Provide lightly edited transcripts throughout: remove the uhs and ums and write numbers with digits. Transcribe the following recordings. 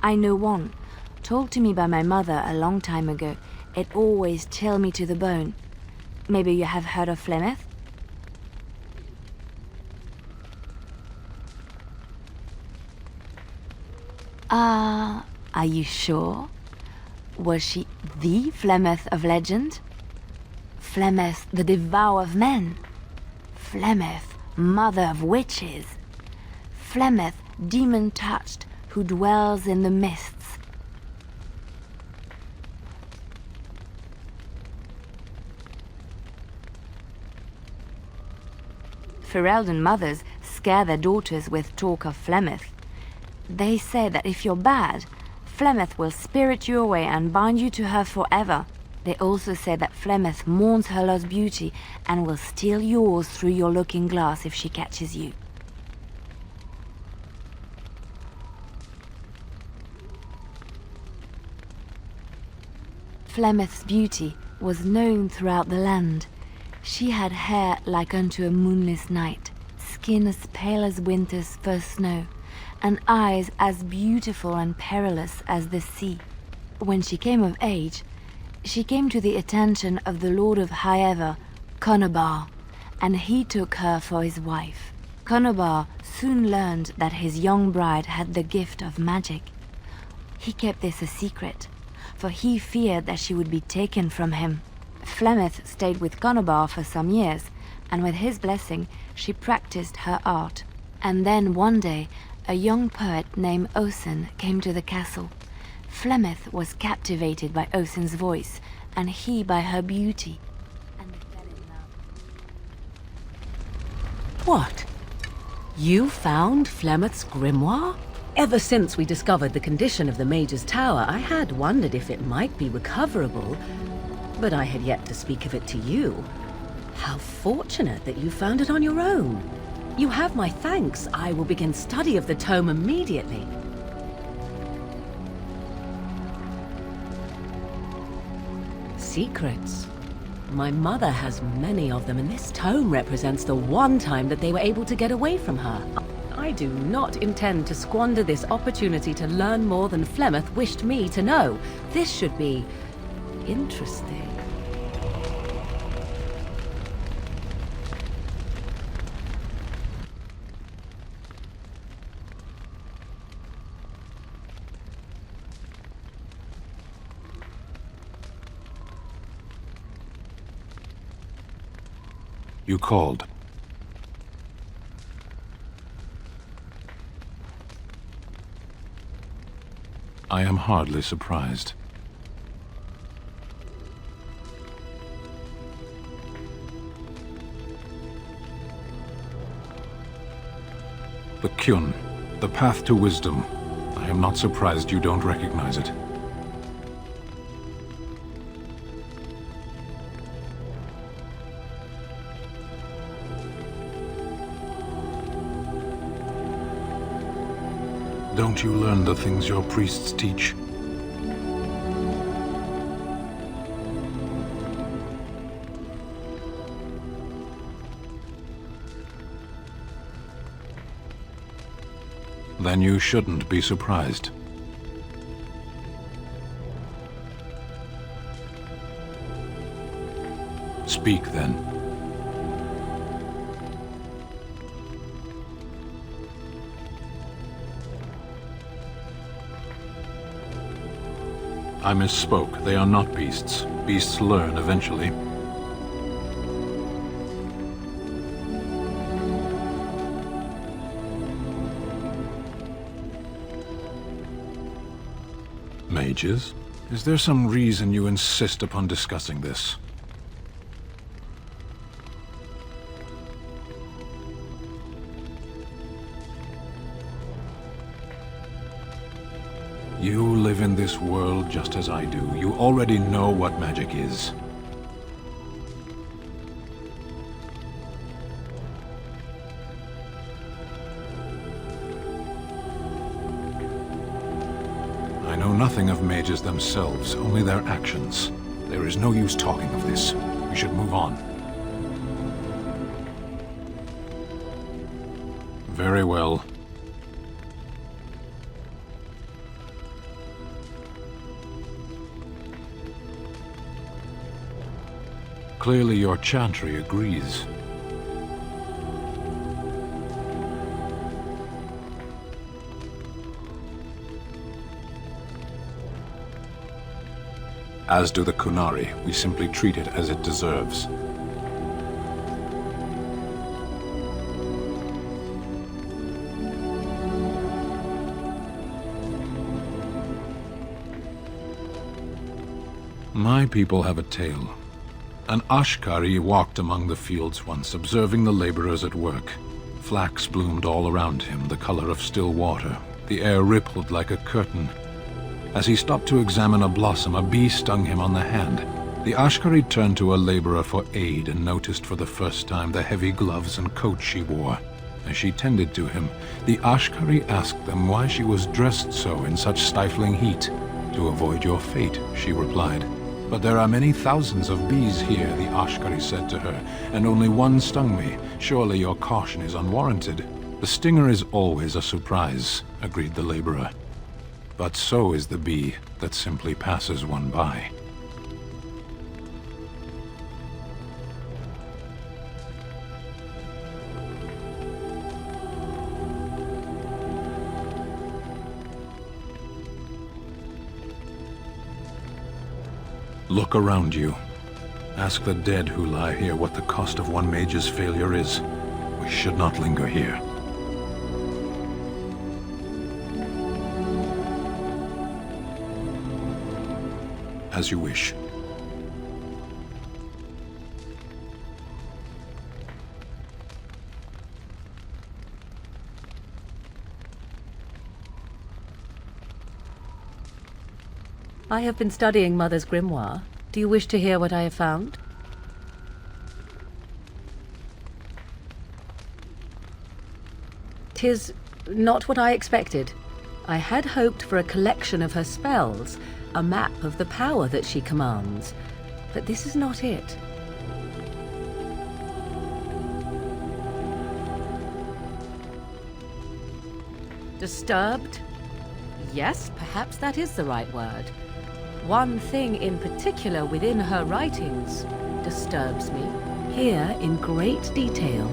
I know one, told to me by my mother a long time ago. It always chilled me to the bone. Maybe you have heard of Flemeth? Are you sure? Was she the Flemeth of legend? Flemeth, the devourer of men? Flemeth, mother of witches? Flemeth, demon-touched, who dwells in the mists? Ferelden mothers scare their daughters with talk of Flemeth. They say that if you're bad, Flemeth will spirit you away and bind you to her forever. They also say that Flemeth mourns her lost beauty and will steal yours through your looking glass if she catches you. Flemeth's beauty was known throughout the land. She had hair like unto a moonless night, skin as pale as winter's first snow, and eyes as beautiful and perilous as the sea. When she came of age, she came to the attention of the Lord of Highever, Conobar, and he took her for his wife. Conobar soon learned that his young bride had the gift of magic. He kept this a secret, for he feared that she would be taken from him. Flemeth stayed with Conobar for some years, and with his blessing, she practiced her art. And then one day, a young poet named Osen came to the castle. Flemeth was captivated by Osen's voice, and he by her beauty. And they fell in love. What? You found Flemeth's grimoire? Ever since we discovered the condition of the Mage's Tower, I had wondered if it might be recoverable, but I had yet to speak of it to you. How fortunate that you found it on your own. You have my thanks. I will begin study of the tome immediately. Secrets. My mother has many of them, and this tome represents the one time that they were able to get away from her. I do not intend to squander this opportunity to learn more than Flemeth wished me to know. This should be interesting. You called. I am hardly surprised. The Kyun, the path to wisdom. I am not surprised you don't recognize it. Don't you learn the things your priests teach? Then you shouldn't be surprised. Speak then. I misspoke. They are not beasts. Beasts learn eventually. Mages? Is there some reason you insist upon discussing this? You live in this world just as I do. You already know what magic is. I know nothing of mages themselves, only their actions. There is no use talking of this. We should move on. Very well. Clearly your chantry agrees. As do the Kunari, we simply treat it as it deserves. My people have a tale. An Ashkari walked among the fields once, observing the laborers at work. Flax bloomed all around him, the color of still water. The air rippled like a curtain. As he stopped to examine a blossom, a bee stung him on the hand. The Ashkari turned to a laborer for aid and noticed for the first time the heavy gloves and coat she wore. As she tended to him, the Ashkari asked them why she was dressed so in such stifling heat. "To avoid your fate," she replied. "But there are many thousands of bees here," the Ashkari said to her, "and only one stung me. Surely your caution is unwarranted." "The stinger is always a surprise," agreed the laborer. "But so is the bee that simply passes one by." Look around you. Ask the dead who lie here what the cost of one mage's failure is. We should not linger here. As you wish. I have been studying Mother's grimoire. Do you wish to hear what I have found? "'Tis not what I expected. I had hoped for a collection of her spells, a map of the power that she commands. But this is not it." Disturbed? Yes, perhaps that is the right word. One thing in particular within her writings disturbs me. Here, in great detail,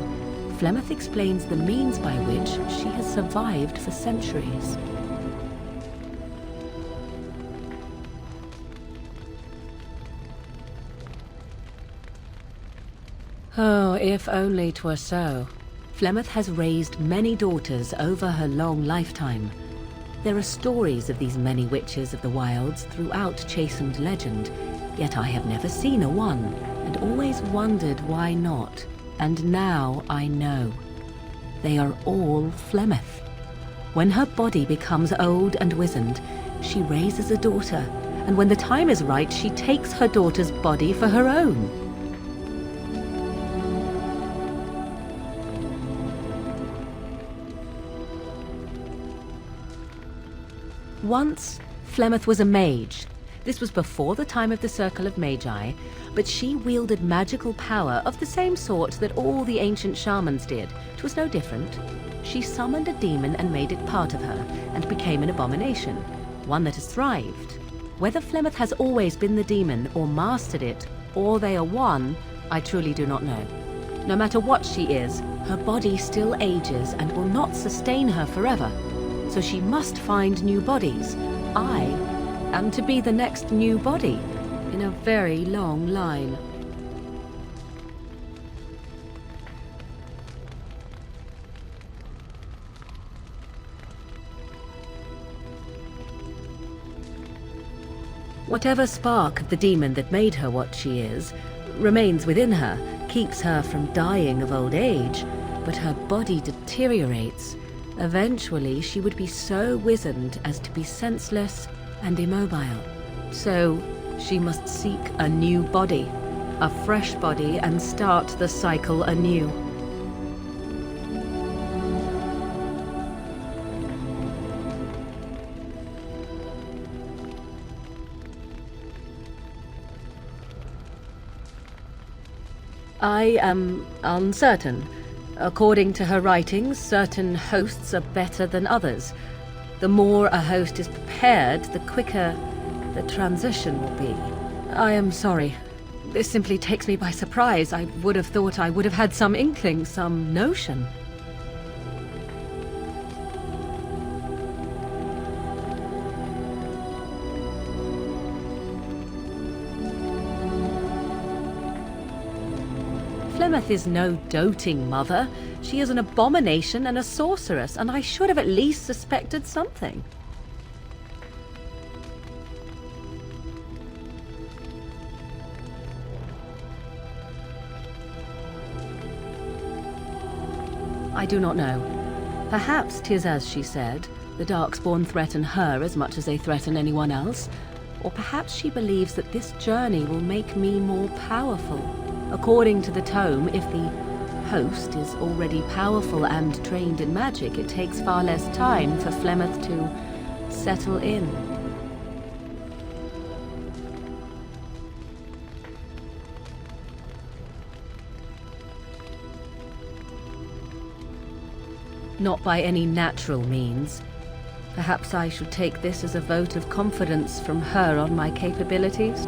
Flemeth explains the means by which she has survived for centuries. Oh, if only 'twere so. Flemeth has raised many daughters over her long lifetime. There are stories of these many witches of the wilds throughout chastened legend, yet I have never seen a one, and always wondered why not. And now I know. They are all Flemeth. When her body becomes old and wizened, she raises a daughter, and when the time is right, she takes her daughter's body for her own. Once, Flemeth was a mage. This was before the time of the Circle of Magi, but she wielded magical power of the same sort that all the ancient shamans did. 'Twas no different. She summoned a demon and made it part of her, and became an abomination, one that has thrived. Whether Flemeth has always been the demon, or mastered it, or they are one, I truly do not know. No matter what she is, her body still ages and will not sustain her forever. So she must find new bodies. I am to be the next new body in a very long line. Whatever spark of the demon that made her what she is remains within her, keeps her from dying of old age, but her body deteriorates. Eventually, she would be so wizened as to be senseless and immobile. So, she must seek a new body, a fresh body, and start the cycle anew. I am uncertain. According to her writings, certain hosts are better than others. The more a host is prepared, the quicker the transition will be. I am sorry. This simply takes me by surprise. I would have thought I would have had some inkling, some notion. Flemeth is no doting mother. She is an abomination and a sorceress, and I should have at least suspected something. I do not know. Perhaps 'tis as she said, the Darkspawn threaten her as much as they threaten anyone else. Or perhaps she believes that this journey will make me more powerful. According to the tome, if the host is already powerful and trained in magic, it takes far less time for Flemeth to settle in. Not by any natural means. Perhaps I should take this as a vote of confidence from her on my capabilities.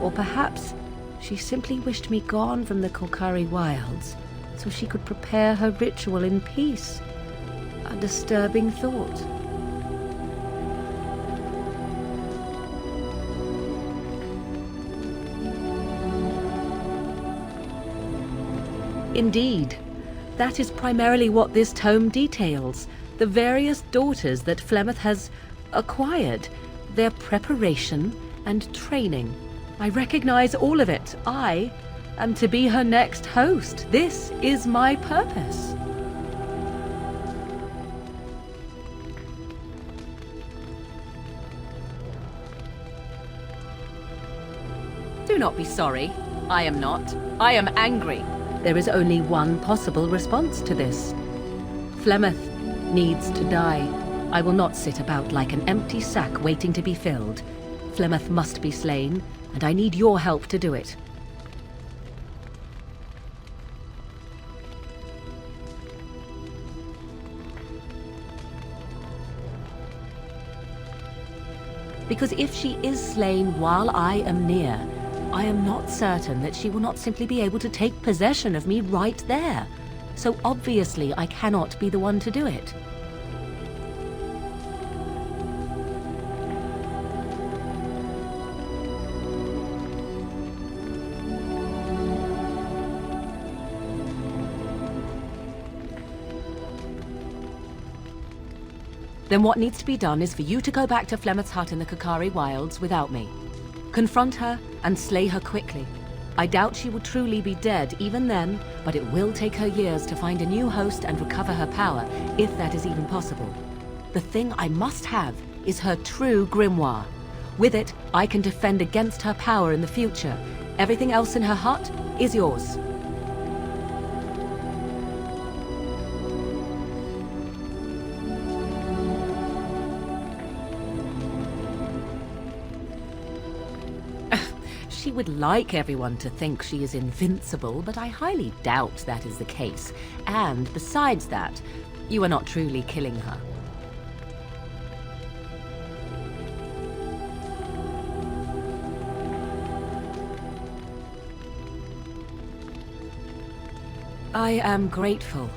Or perhaps she simply wished me gone from the Kolkari wilds so she could prepare her ritual in peace. A disturbing thought. Indeed. That is primarily what this tome details. The various daughters that Flemeth has acquired. Their preparation and training. I recognize all of it. I am to be her next host. This is my purpose. Do not be sorry. I am not. I am angry. There is only one possible response to this. Flemeth needs to die. I will not sit about like an empty sack waiting to be filled. Flemeth must be slain, and I need your help to do it. Because if she is slain while I am near, I am not certain that she will not simply be able to take possession of me right there. So obviously I cannot be the one to do it. Then what needs to be done is for you to go back to Flemeth's hut in the Kokari Wilds without me. Confront her and slay her quickly. I doubt she will truly be dead even then, but it will take her years to find a new host and recover her power, if that is even possible. The thing I must have is her true grimoire. With it, I can defend against her power in the future. Everything else in her hut is yours. She would like everyone to think she is invincible, but I highly doubt that is the case. And besides that, you are not truly killing her. I am grateful.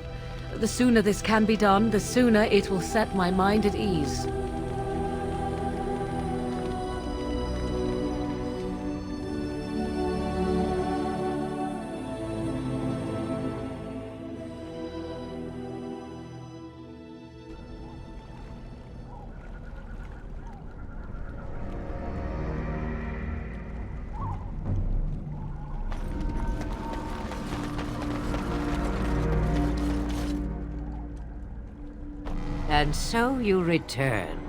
The sooner this can be done, the sooner it will set my mind at ease. And so you return.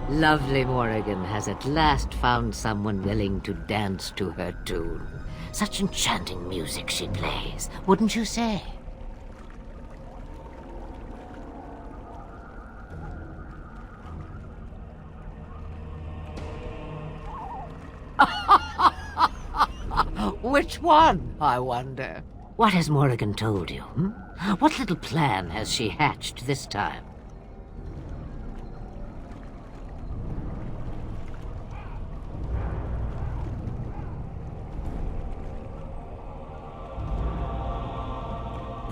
Lovely Morrigan has at last found someone willing to dance to her tune. Such enchanting music she plays, wouldn't you say? Which one, I wonder? What has Morrigan told you? What little plan has she hatched this time?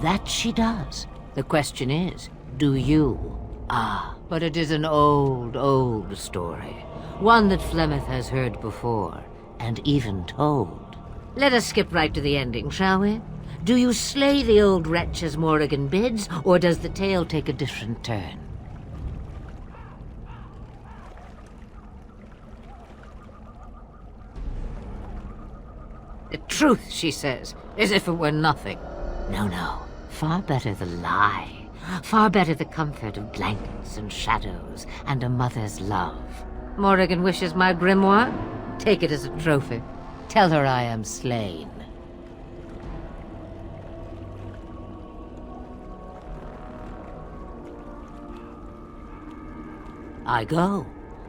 That she does. The question is, do you? Ah, but it is an old, old story. One that Flemeth has heard before, and even told. Let us skip right to the ending, shall we? Do you slay the old wretch as Morrigan bids, or does the tale take a different turn? The truth, she says, as if it were nothing. No, no. Far better the lie. Far better the comfort of blankets and shadows and a mother's love. Morrigan wishes my grimoire? Take it as a trophy. Tell her I am slain. I go.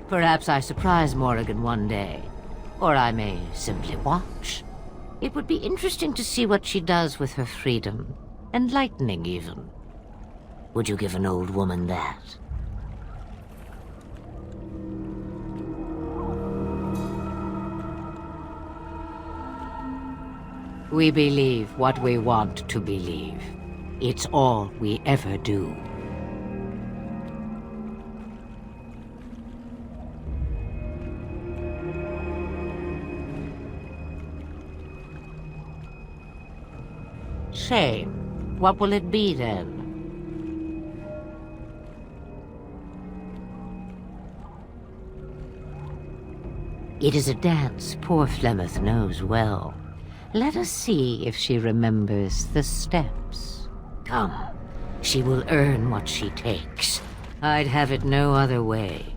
Perhaps I surprise Morrigan one day. Or I may simply watch. It would be interesting to see what she does with her freedom. Enlightening, even. Would you give an old woman that? We believe what we want to believe. It's all we ever do. Shame. What will it be, then? It is a dance poor Flemeth knows well. Let us see if she remembers the steps. Come, she will earn what she takes. I'd have it no other way.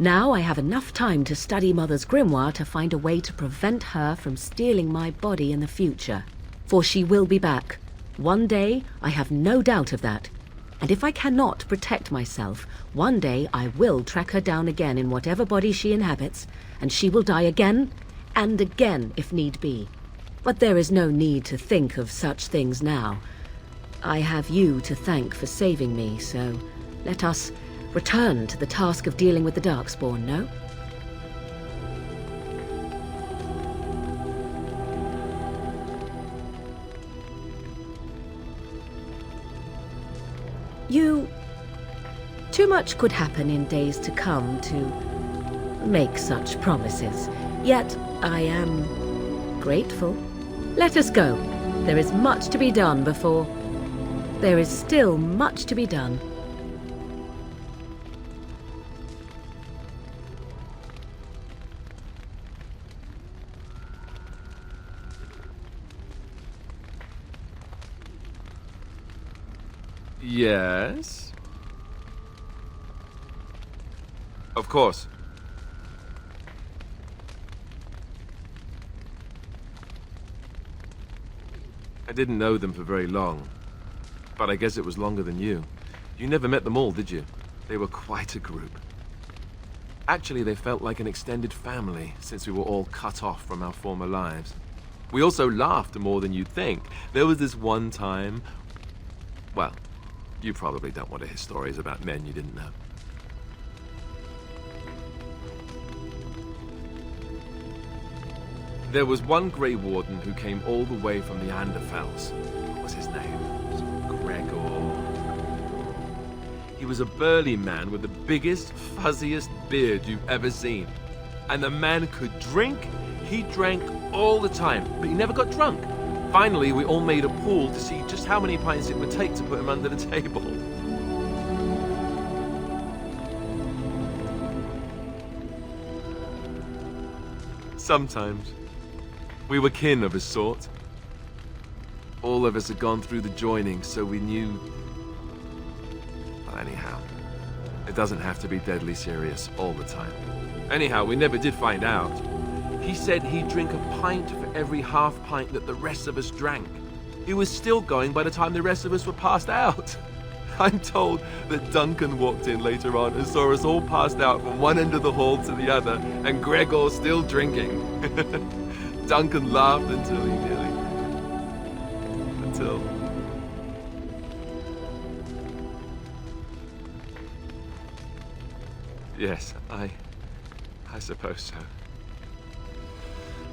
Now I have enough time to study Mother's grimoire to find a way to prevent her from stealing my body in the future. For she will be back. One day, I have no doubt of that. And if I cannot protect myself, one day I will track her down again in whatever body she inhabits, and she will die again and again if need be. But there is no need to think of such things now. I have you to thank for saving me, so let us return to the task of dealing with the Darkspawn, no? Too much could happen in days to come to make such promises. Yet I am grateful. Let us go. There is much to be done before... There is still much to be done. Yes? Of course. I didn't know them for very long, but I guess it was longer than you. You never met them all, did you? They were quite a group. Actually, they felt like an extended family since we were all cut off from our former lives. We also laughed more than you'd think. There was this one time... Well, you probably don't want to hear stories about men you didn't know. There was one Grey Warden who came all the way from the Anderfels. What was his name? It was Gregor. He was a burly man with the biggest, fuzziest beard you've ever seen. And the man could drink. He drank all the time, but he never got drunk. Finally, we all made a pool to see just how many pints it would take to put him under the table. Sometimes. We were kin of a sort. All of us had gone through the joining, so we knew... Well, anyhow, it doesn't have to be deadly serious all the time. Anyhow, we never did find out. He said he'd drink a pint for every half pint that the rest of us drank. He was still going by the time the rest of us were passed out. I'm told that Duncan walked in later on and saw us all passed out from one end of the hall to the other, and Gregor still drinking. Duncan laughed until he nearly... Until... Yes, I suppose so.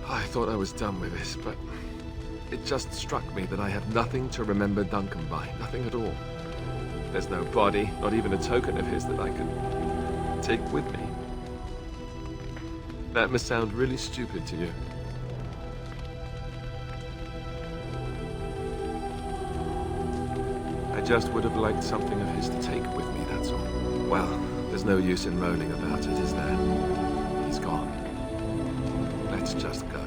I thought I was done with this, but it just struck me that I have nothing to remember Duncan by. Nothing at all. There's no body, not even a token of his that I can take with me. That must sound really stupid to you. I just would have liked something of his to take with me, that's all. Well, there's no use in moaning about it, is there? He's gone. Let's just go.